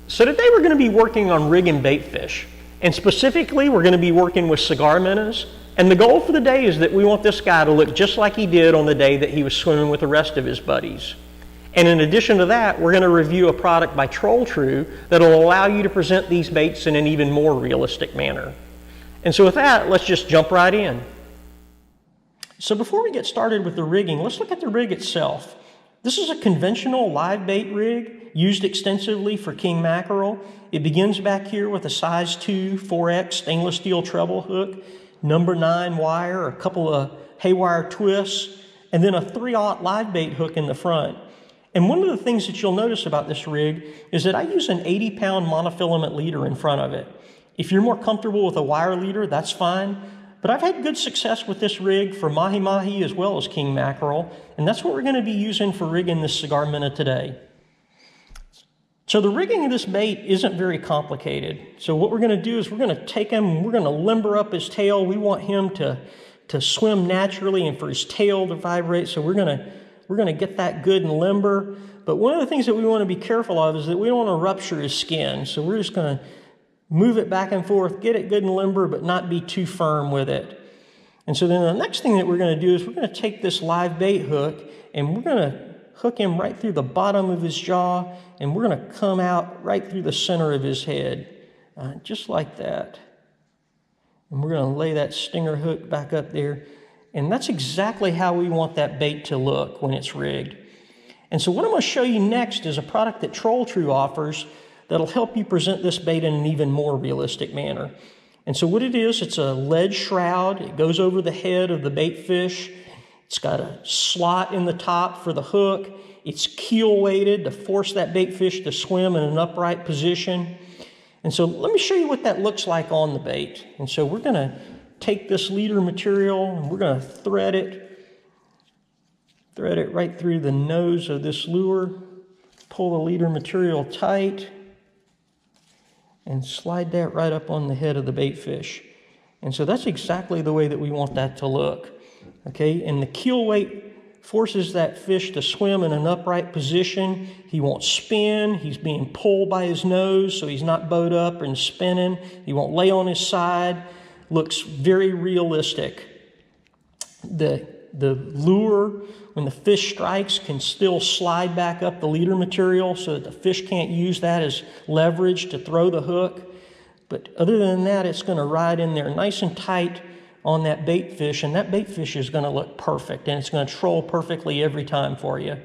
So today we're going to be working on rigging bait fish, and specifically we're going to be working with cigar minnows. And the goal for the day is that we want this guy to look just like he did on the day that he was swimming with the rest of his buddies. And in addition to that, we're going to review a product by TrollTrue that will allow you to present these baits in an even more realistic manner. And so with that, let's just jump right in. So before we get started with the rigging, let's look at the rig itself. This is a conventional live bait rig used extensively for king mackerel. It begins back here with a size 2 4X stainless steel treble hook, number 9 wire, a couple of haywire twists, and then a 3/0 live bait hook in the front. And one of the things that you'll notice about this rig is that I use an 80-pound monofilament leader in front of it. If you're more comfortable with a wire leader, that's fine. But I've had good success with this rig for mahi-mahi as well as king mackerel, and that's what we're going to be using for rigging this cigar minnow today. So the rigging of this bait isn't very complicated. So what we're going to do is we're going to take him, we're going to limber up his tail. We want him to swim naturally and for his tail to vibrate. So we're going to get that good and limber. But one of the things that we want to be careful of is that we don't want to rupture his skin. So we're just going to move it back and forth, get it good and limber, but not be too firm with it. And so then the next thing that we're going to do is we're going to take this live bait hook and we're going to hook him right through the bottom of his jaw, and we're going to come out right through the center of his head, just like that. And we're going to lay that stinger hook back up there. And that's exactly how we want that bait to look when it's rigged. And so what I'm going to show you next is a product that TrollTrue offers that'll help you present this bait in an even more realistic manner. And so what it is, it's a lead shroud. It goes over the head of the bait fish. It's got a slot in the top for the hook. It's keel weighted to force that bait fish to swim in an upright position. And so let me show you what that looks like on the bait. And so we're going to take this leader material and we're going to thread it right through the nose of this lure. Pull the leader material tight and slide that right up on the head of the bait fish. And so that's exactly the way that we want that to look. Okay, and the keel weight forces that fish to swim in an upright position. He won't spin. He's being pulled by his nose, so he's not bowed up and spinning. He won't lay on his side. Looks very realistic. The lure, when the fish strikes, can still slide back up the leader material so that the fish can't use that as leverage to throw the hook. But other than that, it's going to ride in there nice and tight on that bait fish, and that bait fish is going to look perfect, and it's going to troll perfectly every time for you.